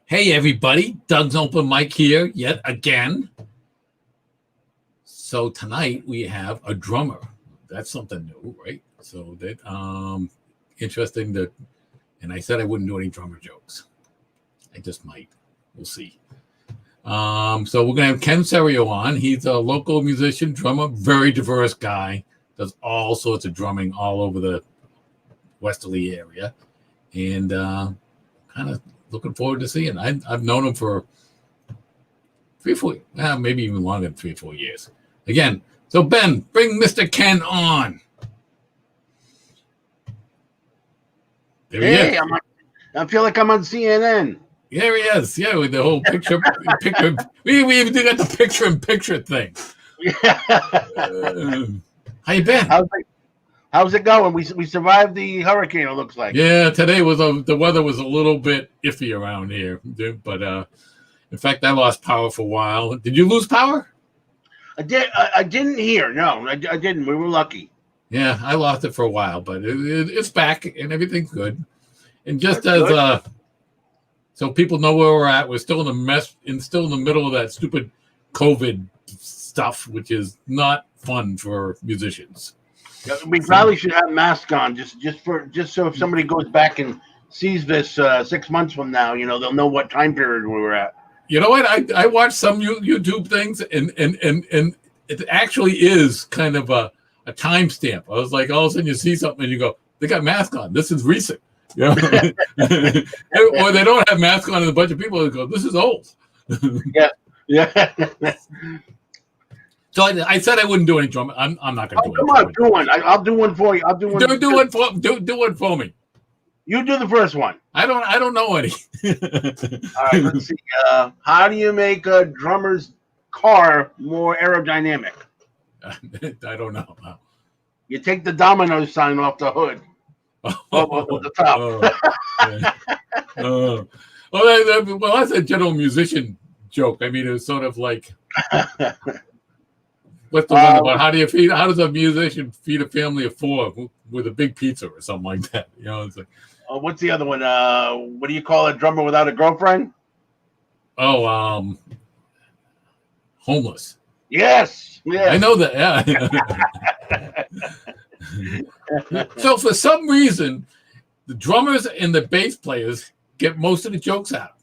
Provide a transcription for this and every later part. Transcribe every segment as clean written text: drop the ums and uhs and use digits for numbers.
Hey everybody, Doug's open mic here yet again. So tonight we have a drummer. That's something new, right? So that interesting that, and I said I wouldn't do any drummer jokes. I just might. We'll see. So we're gonna have Ken Serio on. He's a local musician, drummer, very diverse guy. Does all sorts of drumming all over the westerly area, and kind of looking forward to seeing. I've known him for 3 or 4, maybe even longer than 3 or 4 years. Again, so Ben, bring Mr. Ken on. There he is. I feel like I'm on CNN. There he is. Yeah, with the whole picture. We even got the picture-in-picture thing. How you been? How's it going? We survived the hurricane, it looks like. Yeah, today was the weather was a little bit iffy around here, but in fact, I lost power for a while. Did you lose power? I did. I didn't hear. No, I didn't. We were lucky. Yeah, I lost it for a while, but it's back and everything's good. And just That's as good. so people know where we're at, we're still in the mess and still in the middle of that stupid COVID stuff, which is not fun for musicians. We probably should have masks on just so if somebody goes back and sees this 6 months from now, they'll know what time period we were at. You know what? I watched some YouTube things, and it actually is kind of a timestamp. I was like, all of a sudden you see something and you go, they got masks on. This is recent. Or they don't have masks on, and a bunch of people go, this is old. Yeah. So I said I wouldn't do any drumming. I'm not going to do it. Come on, do one. I'll do one for you. I'll do one. Do one for me. You do the first one. I don't know any. All right, let's see. How do you make a drummer's car more aerodynamic? I don't know. You take the domino sign off the hood. Of the top. Well, that's a general musician joke. I mean, it's sort of like, what's the one about how does a musician feed a family of 4 with a big pizza or something like that? It's like, what's the other one? What do you call a drummer without a girlfriend? Homeless. Yes. I know that. Yeah. So for some reason, the drummers and the bass players get most of the jokes out.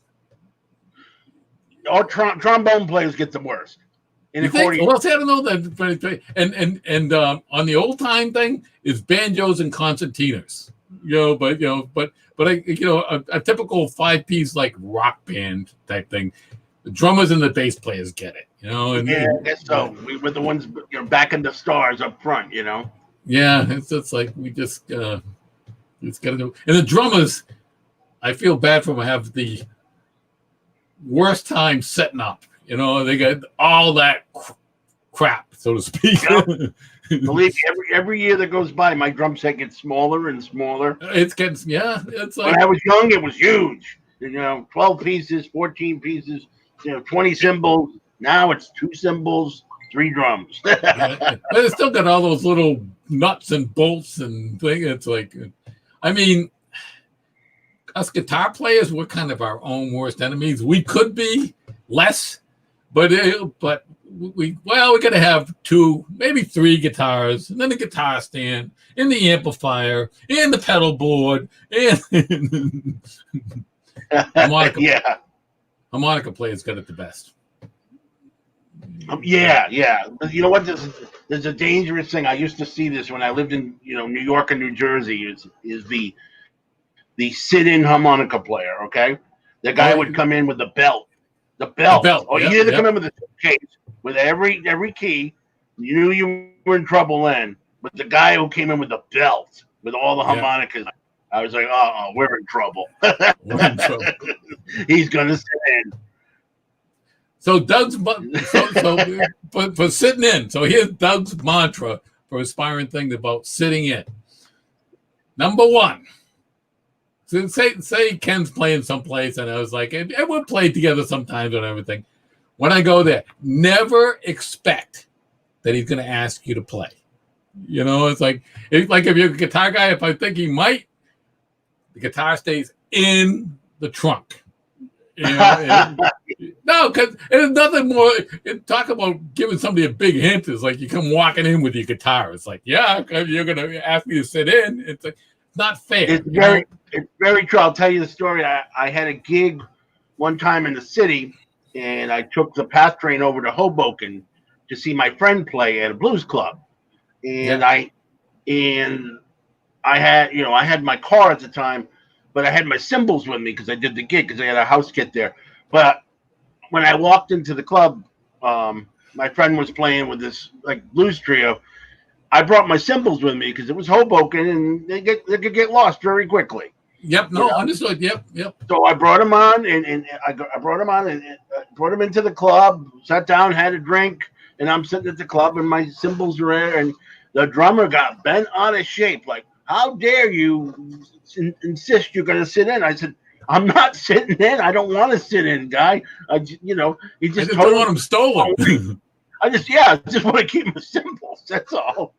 All trombone players get the worst. Well, see, I don't know that. And on the old time thing is banjos and concertinas. But a typical 5-piece like rock band type thing. The drummers and the bass players get it. I guess so. We were the ones backing the stars up front. Yeah, it's just like we just got to do. And the drummers, I feel bad for them. Have the worst time setting up. They got all that crap, so to speak. Believe me, every year that goes by, my drum set gets smaller and smaller. It's like when I was young, it was huge. 12 pieces, 14 pieces, 20 cymbals. Now it's 2 cymbals, 3 drums. But it's still got all those little nuts and bolts and things. It's like, I mean, us guitar players, we're kind of our own worst enemies. We could be less, but we got to have 2, maybe 3 guitars, and then the guitar stand, and the amplifier, and the pedal board, and harmonica. Harmonica players got it the best. Yeah. You know what? There's a dangerous thing. I used to see this when I lived in New York and New Jersey. Is the sit-in harmonica player? Okay, the guy would come in with the belt. The belt. Oh, you didn't come in with a suitcase with every key. You knew you were in trouble then. But the guy who came in with the belt with all the harmonicas, I was like, we're in trouble. He's gonna sit in. So Doug's for sitting in. So here's Doug's mantra for aspiring things about sitting in. Number 1. So say Ken's playing someplace, and I was like, and we'll play together sometimes and everything. When I go there, never expect that he's going to ask you to play. It's like if you're a guitar guy, if I think he might, the guitar stays in the trunk. You know, no, because there's nothing more. Talk about giving somebody a big hint is like you come walking in with your guitar. It's like, yeah, you're gonna ask me to sit in. It's like not fair. It's very true. I'll tell you the story. I had a gig one time in the city, and I took the PATH train over to Hoboken to see my friend play at a blues club, and Yeah. I had, I had my car at the time, but I had my cymbals with me because I did the gig because I had a house kit there. But when I walked into the club, my friend was playing with this like blues trio. I brought my cymbals with me because it was Hoboken and they could get lost very quickly. Yep. You No, know? understood. Yep. So I brought him on and I brought him on and brought him into the club, sat down, had a drink, and I'm sitting at the club and my cymbals are there, and the drummer got bent out of shape. Like, how dare you insist you're going to sit in? I said, I'm not sitting in. I don't want to sit in, guy. He I just just don't want them stolen. I just want to keep my cymbals. That's all.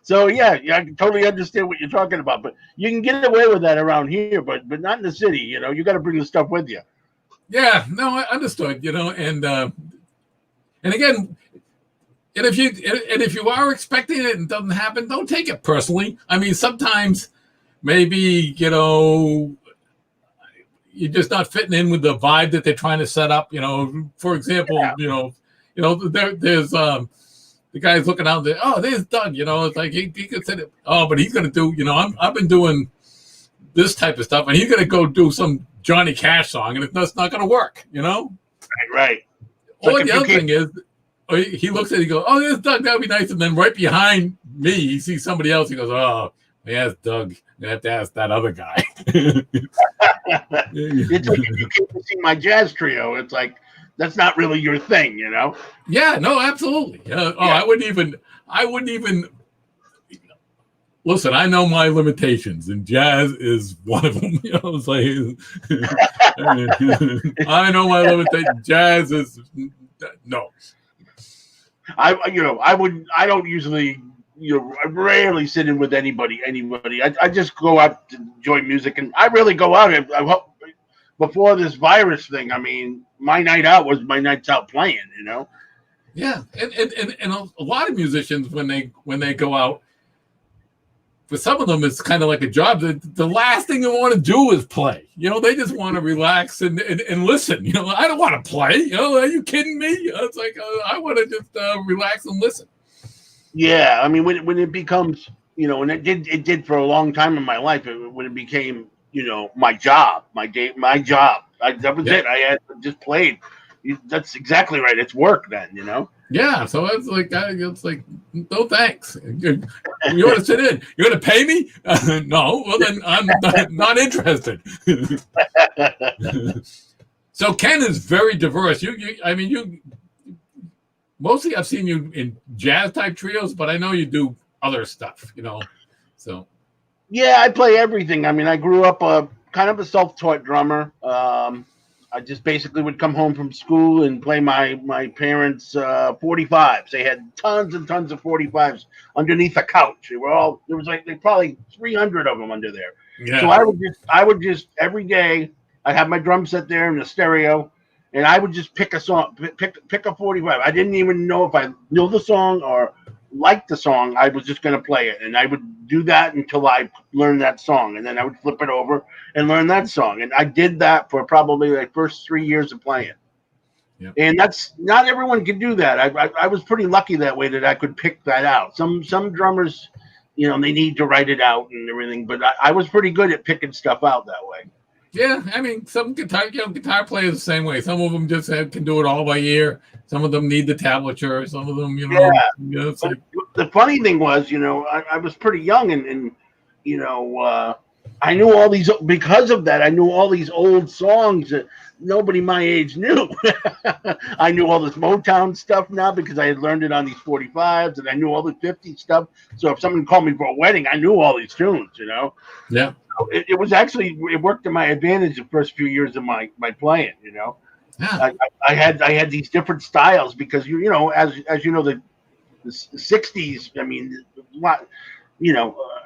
So yeah, I can totally understand what you're talking about, but you can get away with that around here, but not in the city. You got to bring the stuff with you. Yeah. No, I understood. And again, and if you are expecting it and it doesn't happen, don't take it personally. I mean, sometimes maybe you're just not fitting in with the vibe that they're trying to set up. For example, there's the guy's looking out there. Oh, there's Doug. It's like he could say, oh, but he's gonna do. I've been doing this type of stuff, and he's gonna go do some Johnny Cash song, and that's not gonna work. Right. Or like the other thing is, he looks at it, he goes, oh, there's Doug, that'd be nice. And then right behind me, he sees somebody else. He goes, oh, yeah, it's Doug. I'm going to have to ask that other guy. It's like you came to see my jazz trio. It's like, that's not really your thing, Yeah, no, absolutely. Yeah. I wouldn't even, listen, I know my limitations, and jazz is one of them. It's like, I know my limitations. Jazz is, no. I don't usually, I rarely sit in with anybody. I just go out to enjoy music, and I really go out. Before this virus thing, I mean, my night out was my nights out playing, Yeah, and a lot of musicians when they go out, for some of them it's kind of like a job. The last thing they want to do is play. They just want to relax and listen. I don't want to play. Are you kidding me? It's like I want to just relax and listen. Yeah, I mean, when it becomes, and it did for a long time in my life. When it became, my job, my job. That was it. I had just played. That's exactly right. It's work then, Yeah, so it's like no thanks. You want to sit in? You're going to pay me? No. Well, then I'm not interested. So Ken is very diverse. You mostly I've seen you in jazz type trios, but I know you do other stuff. So yeah, I play everything. I mean, I grew up kind of a self-taught drummer. I just basically would come home from school and play my parents' 45s. They had tons and tons of 45s underneath a couch. There was like probably 300 of them under there. yeah. So I would just every day I'd have my drum set there in the stereo, and I would just pick a song, pick a 45. I didn't even know if I knew the song or liked the song. I was just going to play it, and I would do that until I learned that song, and then I would flip it over and learn that song. And I did that for probably the first 3 years of playing. Yep. And that's not everyone can do that. I was pretty lucky that way that I could pick that out. Some drummers, they need to write it out and everything, but I was pretty good at picking stuff out that way. Yeah, I mean, some guitar players the same way. Some of them just can do it all by ear. Some of them need the tablature. Some of them, it's like... The funny thing was, I was pretty young, and I knew all these, because of that, I knew all these old songs that nobody my age knew. I knew all this Motown stuff now because I had learned it on these 45s, and I knew all the 50s stuff. So if someone called me for a wedding, I knew all these tunes, Yeah. So it was actually, it worked to my advantage the first few years of my playing, Yeah. I had these different styles because, as you know, the 60s, I mean,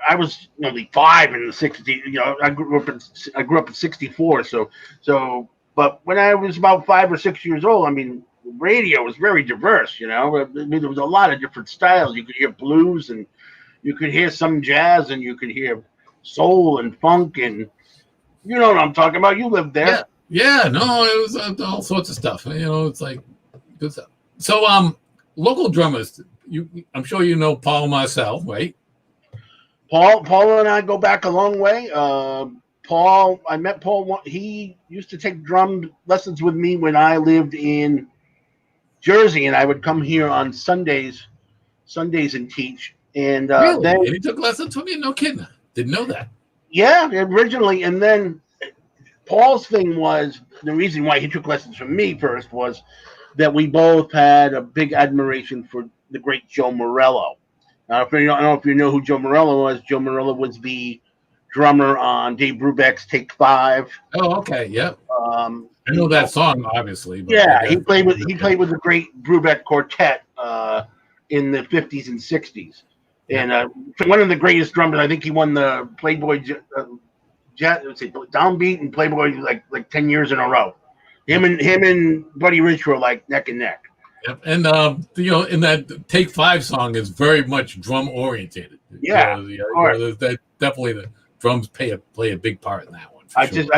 I was only 5 in the 60s. I grew up in 64. So, But when I was about 5 or 6 years old, I mean, radio was very diverse. You know, I mean, there was a lot of different styles. You could hear blues, and you could hear some jazz, and you could hear soul and funk, and you know what I'm talking about. You lived there. Yeah. No, it was all sorts of stuff. You know, it's like good stuff. So, local drummers. I'm sure you know Paul Marcel, right? Paul and I go back a long way. Paul, I met Paul. He used to take drum lessons with me when I lived in Jersey, and I would come here on Sundays and teach. And Really? then, And he took lessons from you? No kidding. Didn't know that. yeah, originally, and then Paul's thing was the reason why he took lessons from me first was that we both had a big admiration for the great Joe Morello. I don't know if you know who Joe Morello was. Joe Morello was the drummer on Dave Brubeck's Take Five. Oh, okay. Yep. I know You that song, obviously. But Yeah, he played with the great Brubeck Quartet in the 50s and 60s, and one of the greatest drummers. I think he won the Playboy Downbeat and Playboy like 10 years in a row. Him and Buddy Rich were like neck and neck. Yep. And you know, in that Take Five song is very much drum orientated. Yeah, definitely the drums play a big part in that one. I just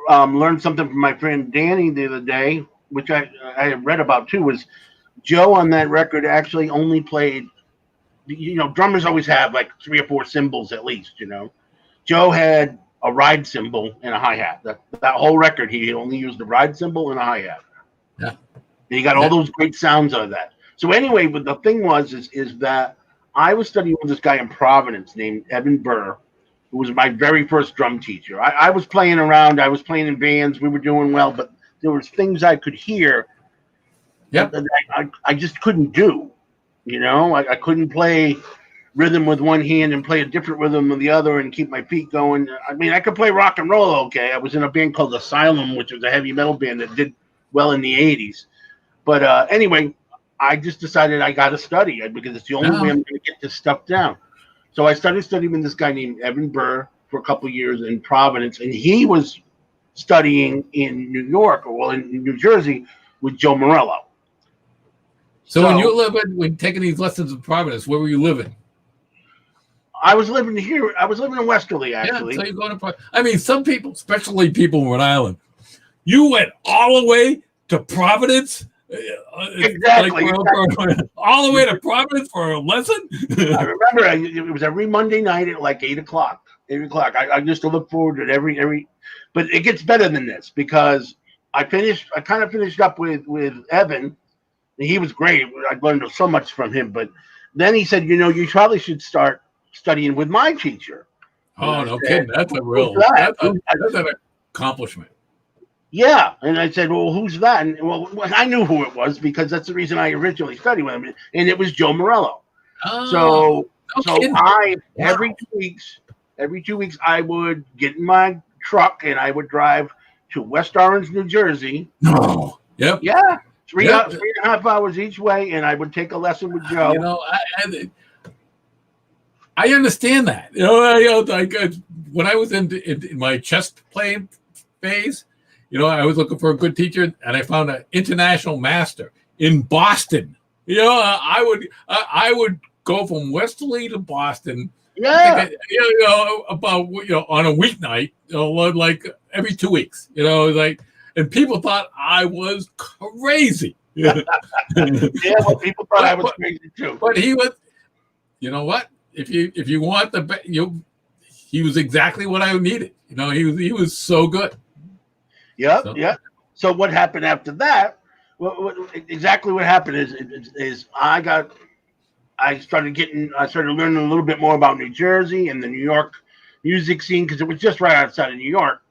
learned something from my friend Danny the other day, which I had read about too. Was Joe on that record actually only played? You know, drummers always have like 3 or 4 cymbals at least. You know, Joe had a ride cymbal and a hi hat. That whole record, he only used a ride cymbal and a hi hat. Yeah, and he got all those great sounds out of that. So anyway, but the thing is that I was studying with this guy in Providence named Evan Burr, who was my very first drum teacher. I was playing around. I was playing in bands. We were doing well, but there was things I could hear that I just couldn't do. You know, I couldn't play rhythm with one hand and play a different rhythm with the other and keep my feet going. I mean, I could play rock and roll okay. I was in a band called Asylum, which was a heavy metal band that did well in the 80s. But anyway, I just decided I got to study it because it's the only way I'm going to get this stuff down. So I started studying with this guy named Evan Burr for a couple of years in Providence, and he was studying in New York, in New Jersey, with Joe Morello. So when taking these lessons in Providence, where were you living? I was living here. I was living in Westerly, actually. Yeah, so you're going to Providence. I mean, some people, especially people in Rhode Island, you went all the way to Providence. Exactly. All the way to Providence for a lesson. I remember it was every Monday night at like 8:00. 8:00. I used to look forward to it every. But it gets better than this because I kind of finished up with Evan. And he was great. I learned so much from him. But then he said, you probably should start studying with my teacher. Oh, no kidding. That's an accomplishment. Yeah. And I said, well, who's that? And I knew who it was because that's the reason I originally studied with him. And it was Joe Morello. Oh, every 2 weeks, I would get in my truck and I would drive to West Orange, New Jersey. No. Yep. Yeah. 3.5 hours each way. And I would take a lesson with Joe. You know, I understand that. You know, like when I was in my chess playing phase, I was looking for a good teacher, and I found an international master in Boston. I would go from Westerly to Boston. Yeah. About on a weeknight, like every 2 weeks. And people thought I was crazy. Yeah, well, people thought I was crazy too. But he was. You know what? If you want he was exactly what I needed. He was so good. Yeah. So what happened after that? Exactly what happened is I started learning a little bit more about New Jersey and the New York music scene because it was just right outside of New York.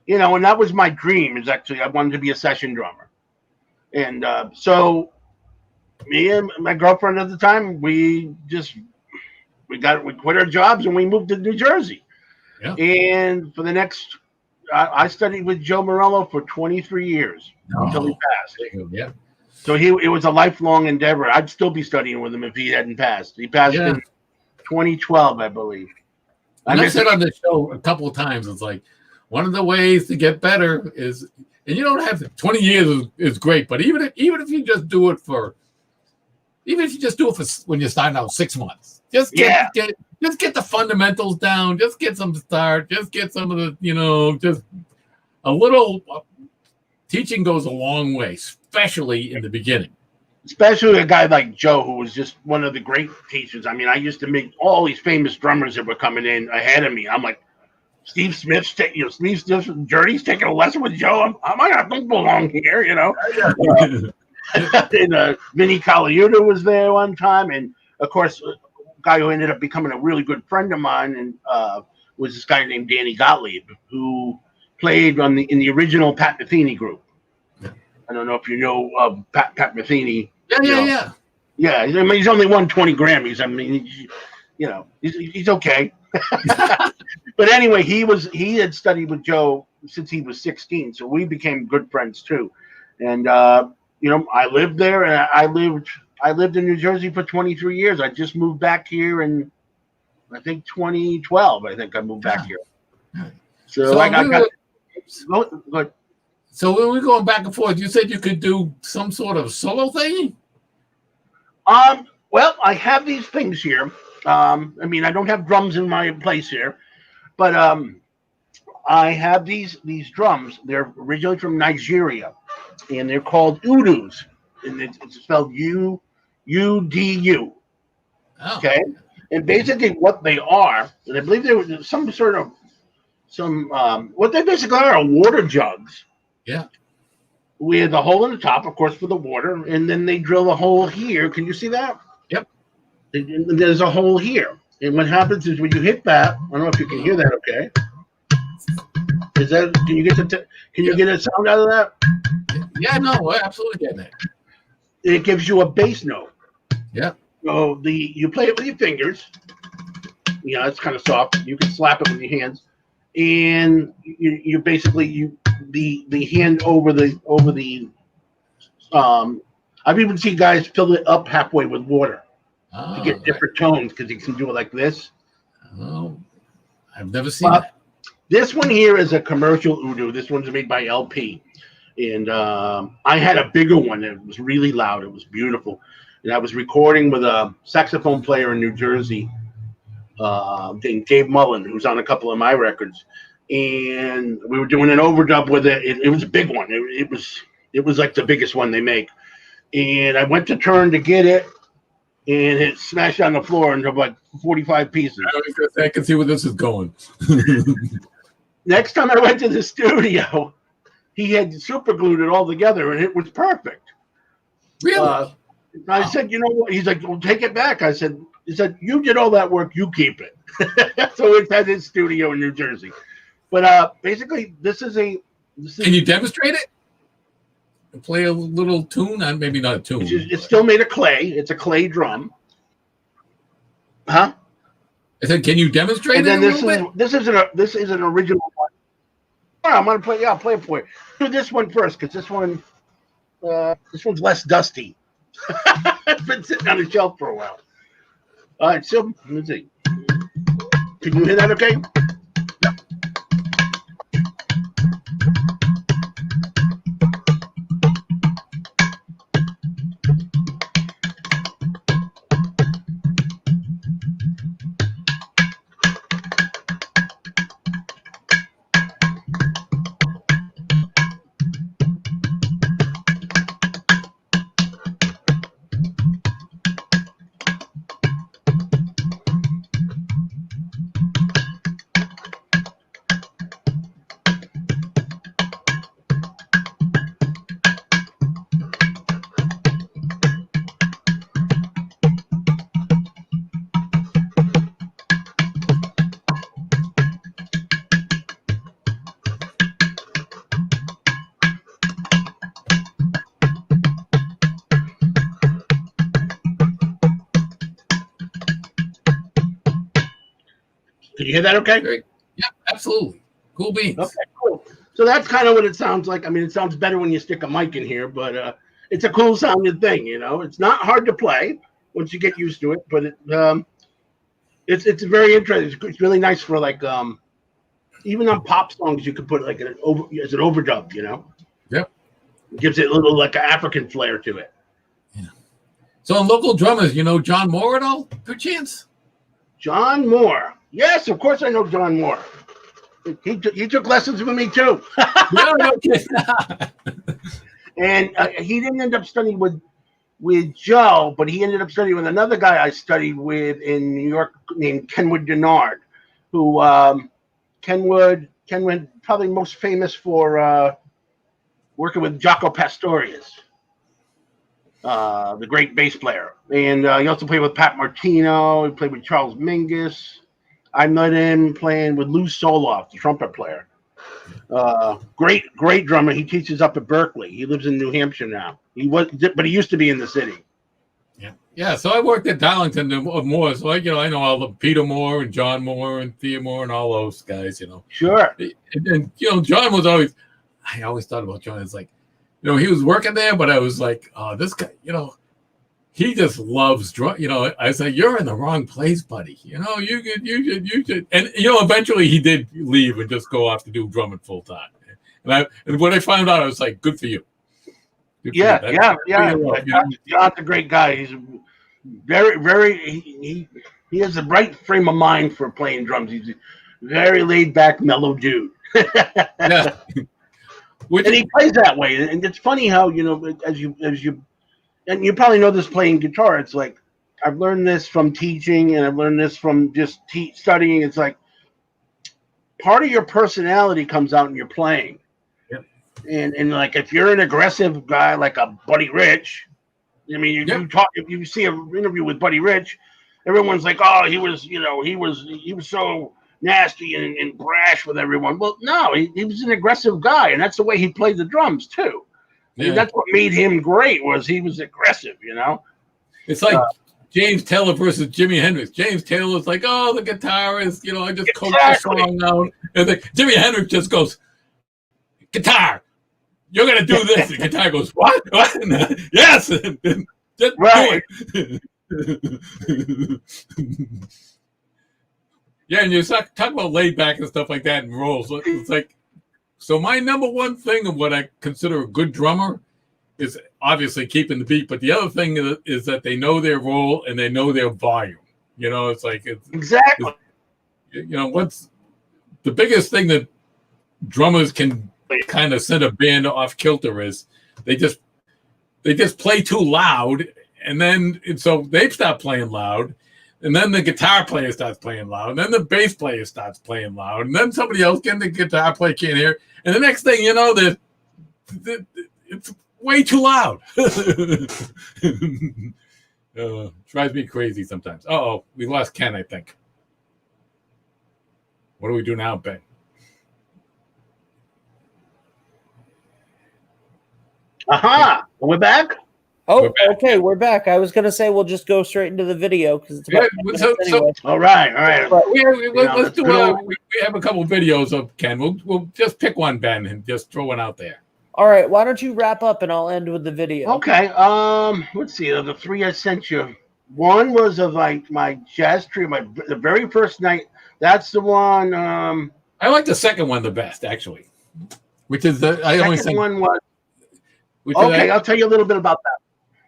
And that was my dream. Is actually I wanted to be a session drummer, and so me and my girlfriend at the time we quit our jobs and we moved to New Jersey. Yeah. And for the next. I studied with Joe Morello for 23 years until he passed. Yeah. So it was a lifelong endeavor. I'd still be studying with him if he hadn't passed. He passed in 2012, I believe. I've said on the show a couple of times, it's like one of the ways to get better is And you don't have to. 20 years is great, but even if you just do it for, even if you just do it for when you're starting out 6 months, just get the fundamentals down. Just get some start. Just get some of the, just a little teaching goes a long way, especially in the beginning. Especially a guy like Joe, who was just one of the great teachers. I mean, I used to meet all these famous drummers that were coming in ahead of me. I'm like, Steve Smith's Journey's taking a lesson with Joe. I don't belong here, and Vinny Colaiuta was there one time, and of course, a guy who ended up becoming a really good friend of mine, and was this guy named Danny Gottlieb, who played in the original Pat Metheny group. I don't know if you know Pat Metheny. Yeah. I mean, he's only won 20 Grammys. I mean, he's okay. But anyway, he had studied with Joe since he was 16, so we became good friends too. And I lived there, and I lived in New Jersey for 23 years. I just moved back here in, I think, 2012. I think I moved back here. So I got. So when we're going back and forth, you said you could do some sort of solo thing? Well, I have these things here. I mean, I don't have drums in my place here, but I have these drums. They're originally from Nigeria, and they're called udus, and it's spelled U-D-U. Oh. Okay, and basically what they are, and I believe they were some sort of what they basically are water jugs. Yeah. With a hole in the top, of course, for the water, and then they drill a hole here. Can you see that? Yep. There's a hole here, and what happens is when you hit that, I don't know if you can hear that. Okay. Can you get a sound out of that? Yeah, no, we're absolutely getting it. It gives you a bass note. Yeah. So you play it with your fingers. It's kind of soft. You can slap it with your hands, and you basically the hand over the I've even seen guys fill it up halfway with water to get different tones, because you can do it like this. Oh, I've never seen that. This one here is a commercial udu. This one's made by LP, and I had a bigger one. It was really loud. It was beautiful, and I was recording with a saxophone player in New Jersey, named Dave Mullen, who's on a couple of my records. And we were doing an overdub with it. It was a big one. It was like the biggest one they make. And I went to turn to get it, and it smashed on the floor into like 45 pieces. I can see where this is going. Next time I went to the studio, he had super glued it all together, and it was perfect. Really? I said, you know what? He's like, well, take it back. He said, you did all that work. You keep it. So it's at his studio in New Jersey. But basically, can you demonstrate it? Play a little tune? Maybe not a tune. It's still made of clay. It's a clay drum. Huh? I said, can you demonstrate and it? Then this is an original one. Oh, I'm gonna play. Yeah, I'll play it for you. Do this one first, because this one's less dusty. It's been sitting on the shelf for a while. All right, so let's see. Can you hear that? Okay. Can you hear that okay? Great. Yeah, absolutely. Cool beans. Okay, cool. So that's kind of what it sounds like. I mean, it sounds better when you stick a mic in here, but it's a cool sounding thing, It's not hard to play once you get used to it, but it's very interesting. It's really nice for like even on pop songs you could put like as an overdub, Gives it a little like an African flair to it. Yeah. So on local drummers, you know John Moore at all, perchance? John Moore. Yes, of course I know John Moore. He took lessons with me too. No, no kidding. And he didn't end up studying with Joe, but he ended up studying with another guy I studied with in New York named Kenwood Denard, who Kenwood probably most famous for working with Jaco Pastorius, the great bass player. And he also played with Pat Martino. He played with Charles Mingus. I met him playing with Lou Soloff, the trumpet player. Great drummer. He teaches up at Berkeley. He lives in New Hampshire now. But he used to be in the city. Yeah. So I worked at Darlington Moore, so I know all the Peter Moore and John Moore and Thea Moore and all those guys. You know. Sure. And John was always. I always thought about John as like, he was working there, but I was like, oh, this guy, he just loves drum. I said, you're in the wrong place, buddy. You should. And eventually he did leave and just go off to do drumming full time. And when I found out, I was like, good for you. Yeah. John's a great guy. He's very. He has a bright frame of mind for playing drums. He's a very laid back, mellow dude. Yeah. And he plays that way. And it's funny how as you and you probably know this playing guitar. It's like I've learned this from teaching, and I've learned this from just studying. It's like part of your personality comes out in your playing. Yep. And like if you're an aggressive guy like a Buddy Rich, I mean, you talk, if you see an interview with Buddy Rich, everyone's like, oh, he was so nasty and brash with everyone. Well, no, he was an aggressive guy, and that's the way he played the drums too. Yeah. And that's what made him great, was he was aggressive. It's like James Taylor versus Jimi Hendrix. James Taylor was like, oh, the guitarist, I just coach the song out. And Jimi Hendrix just goes, guitar, you're gonna do this. The guitar goes, what? Yes, just right. Do it. Yeah, and you talk about laid back and stuff like that and rolls. It's like, so my number one thing of what I consider a good drummer is obviously keeping the beat, but the other thing is that they know their role and they know their volume. It's like exactly. What's the biggest thing that drummers can kind of send a band off kilter is they just play too loud, and so they stop playing loud. And then the guitar player starts playing loud. And then the bass player starts playing loud. And then somebody else the guitar player can't hear. And the next thing you know, it's way too loud. Drives me crazy sometimes. Uh-oh, we lost Ken, I think. What do we do now, Ben? Aha! We're back? Oh, okay, we're back. I was going to say we'll just go straight into the video because it's about anyway. All right. Let's do. We have a couple videos of Ken. We'll just pick one, Ben, and just throw one out there. All right. Why don't you wrap up and I'll end with the video? Okay. Let's see. The three I sent you. One was of my jazz trio, the very first night. That's the one. I like the second one the best, actually. Which is the second one was. Okay, I'll tell you a little bit about that.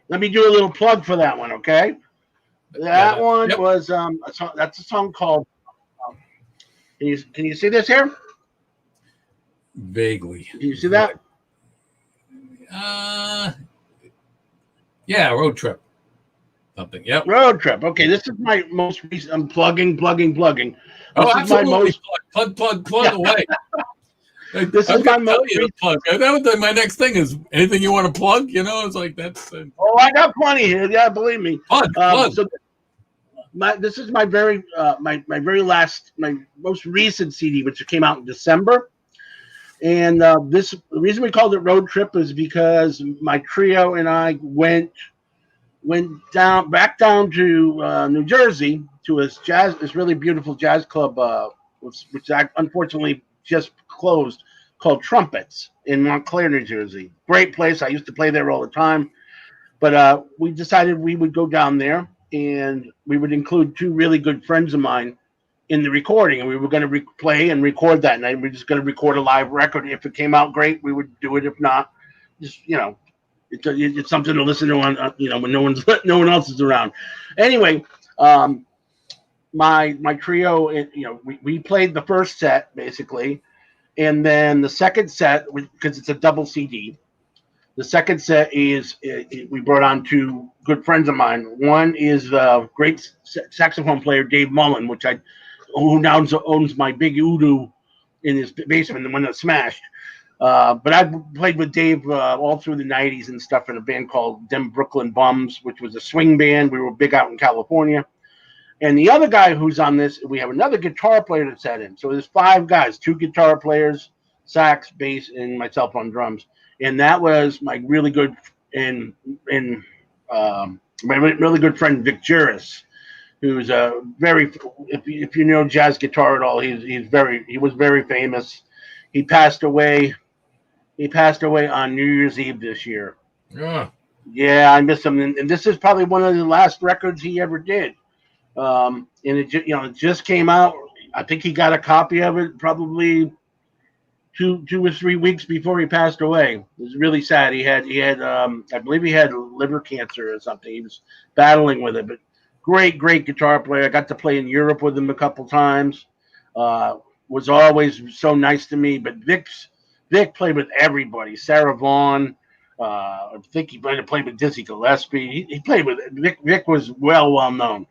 Let me do a little plug for that one, okay? That one was that's a song called. Can you see this here? Vaguely. Can you see that? Yeah, Road Trip. Something. Yep. Road Trip. Okay, this is my most recent. I'm plugging. This absolutely. Plug away. This is my most plug. That was my next thing. Is anything you want to plug? It's like that's. Oh, I got plenty here. Yeah, believe me. Plug. So this is my very my most recent CD, which came out in December. And the reason we called it Road Trip is because my trio and I went back down to New Jersey to this really beautiful jazz club, which unfortunately just closed, called Trumpets in Montclair, New Jersey. Great place. I used to play there all the time. But we decided we would go down there and we would include two really good friends of mine in the recording. And we were going to play and record that night. We were just going to record a live record. If it came out great, we would do it. If not, just it's something to listen to on when no one else is around. Anyway, my trio, we played the first set basically, and then the second set, because it's a double CD. The second set is we brought on two good friends of mine. One is great saxophone player Dave Mullen, who now owns my big Udo in his basement, the one that smashed. But I played with Dave all through the 90s and stuff in a band called Them Brooklyn Bums, which was a swing band. We were big out in California. And the other guy who's on this, we have another guitar player that's had in. So there's 5 guys, 2 guitar players, sax, bass, and myself on drums. And that was my really good my really good friend Vic Juris, who's a very, if you know jazz guitar at all, he was very famous. He passed away. He passed away on New Year's Eve this year. Yeah, I miss him. And this is probably one of the last records he ever did. And it just came out. I think he got a copy of it probably 2 or 3 weeks before he passed away. It was really sad. He had I believe he had liver cancer or something. He was battling with it, but great guitar player. I got to play in Europe with him a couple times. Was always so nice to me. But Vic played with everybody. Sarah Vaughan. I think he might have played with Dizzy Gillespie. He played with Vic was well known.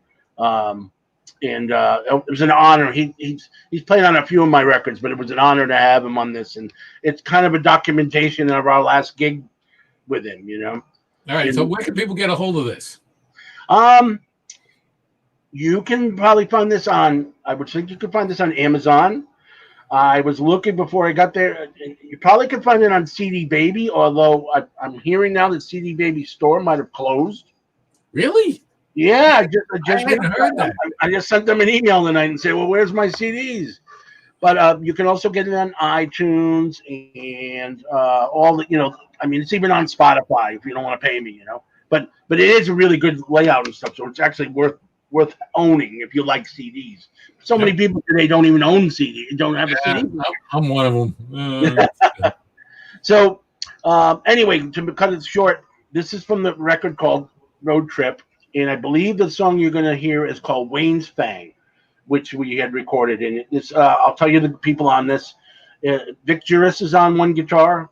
And it was an honor. He's played on a few of my records, but it was an honor to have him on this. And it's kind of a documentation of our last gig with him, All right. So where can people get a hold of this? You can probably find this I would think you could find this on Amazon. I was looking before I got there. You probably can find it on CD Baby, although I'm hearing now that CD Baby store might have closed. Really? Yeah, I just hadn't heard that. I just sent them an email tonight and said, "Well, where's my CDs?" But you can also get it on iTunes and all the, it's even on Spotify if you don't want to pay me, But it is a really good layout and stuff, so it's actually worth owning if you like CDs. So many people today don't even own CD, don't have a CD. I'm one of them. So anyway, to cut it short, this is from the record called Road Trip. And I believe the song you're going to hear is called Wayne's Fang, which we had recorded. And it's, I'll tell you the people on this. Vic Juris is on one guitar.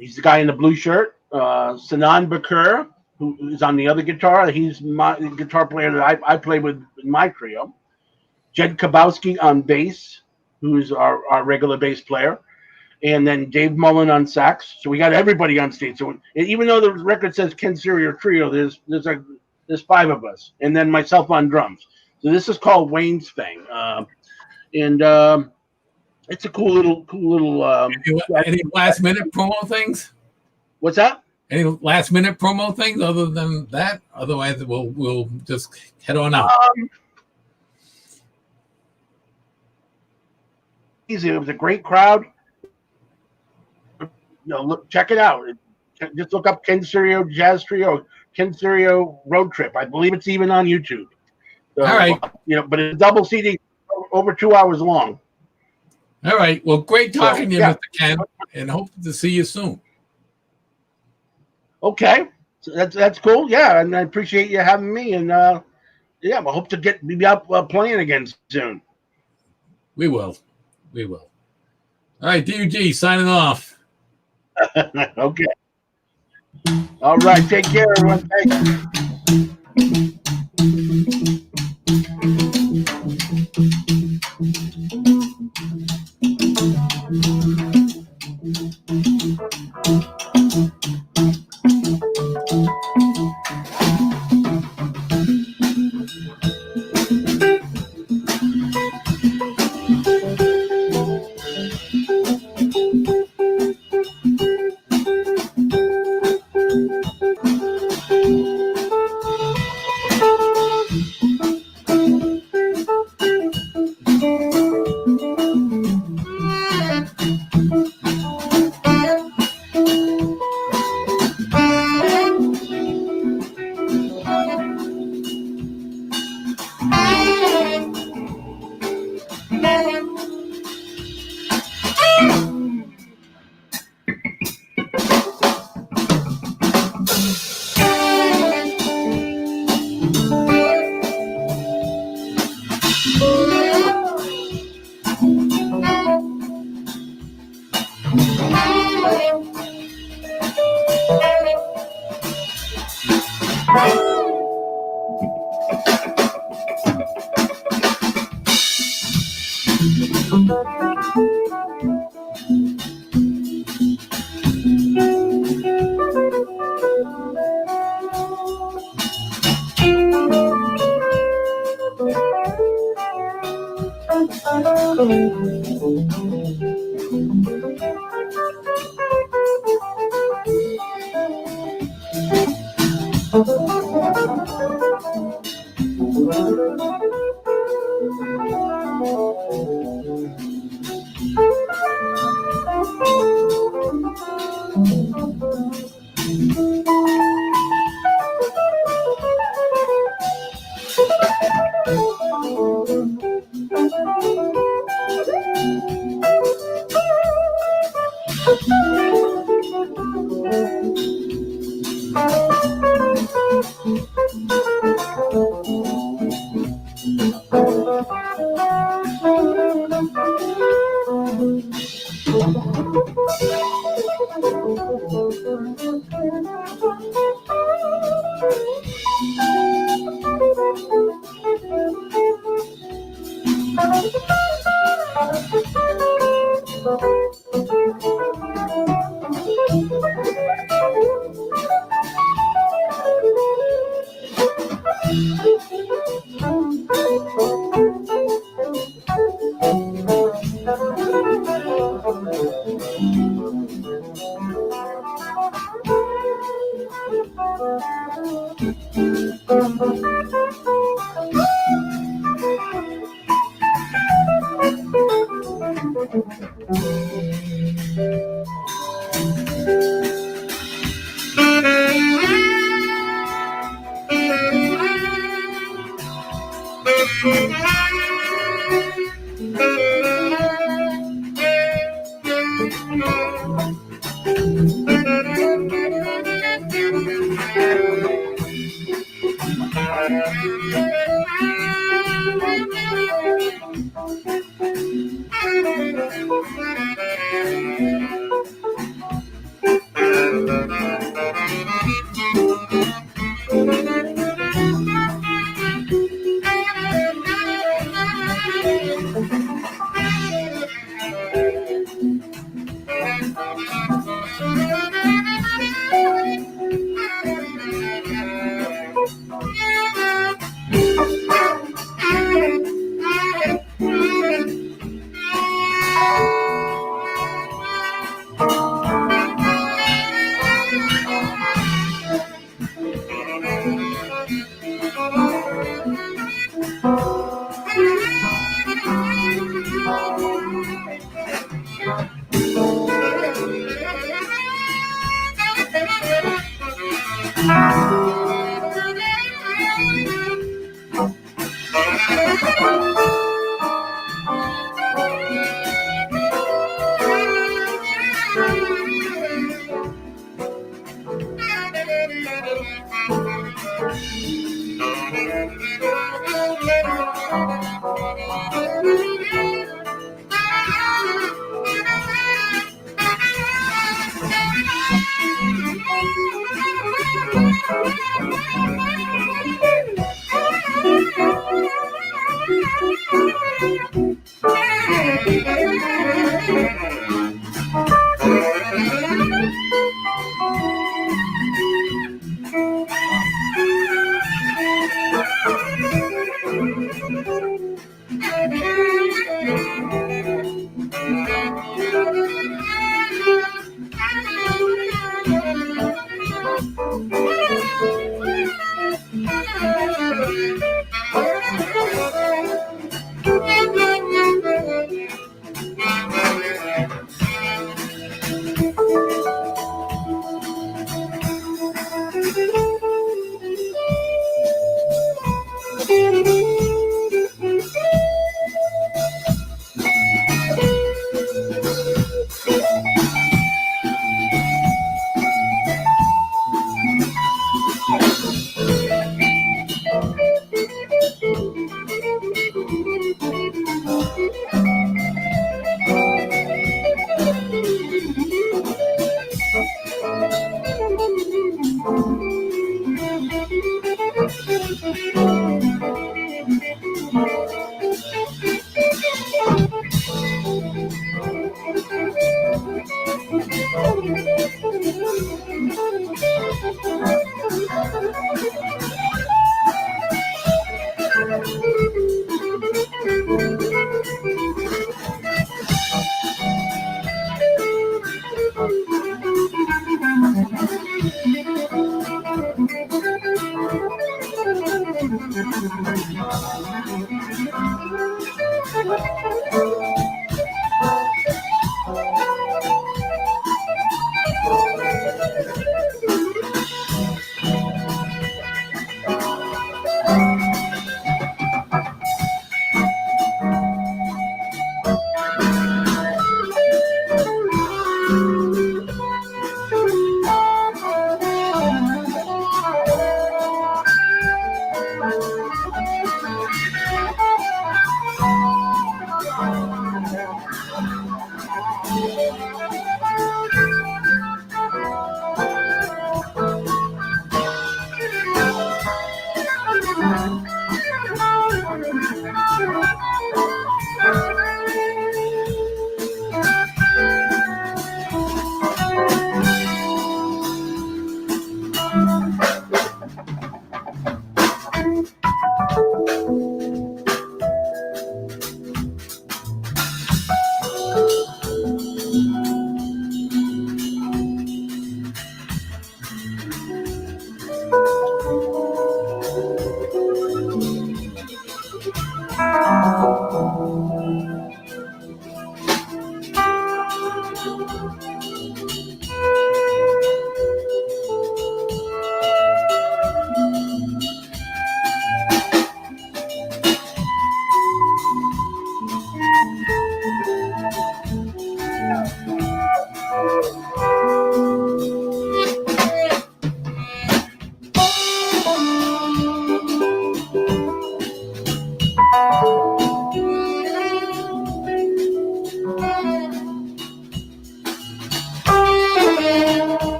He's the guy in the blue shirt. Sanan Bakir, who is on the other guitar. He's my guitar player that I play with in my trio. Jed Kabowski on bass, who's our regular bass player. And then Dave Mullen on sax. So we got everybody on stage. So even though the record says Ken Serio Trio, there's 5 of us, and then myself on drums. So this is called Wayne's Fang, and it's a cool little. Any last minute promo things? What's that? Any last minute promo things other than that? Otherwise, we'll just head on out. Easy. It was a great crowd. Check it out. Just look up Ken Serio Jazz Trio, Ken Serio Road Trip. I believe it's even on YouTube. All right. But it's double CD, over 2 hours long. All right. Well, great talking to you, Mr. Ken, and hope to see you soon. Okay. So that's cool. Yeah, and I appreciate you having me. And I hope to be out playing again soon. We will. All right, DUG signing off. Okay. All right. Take care, everyone. Thanks.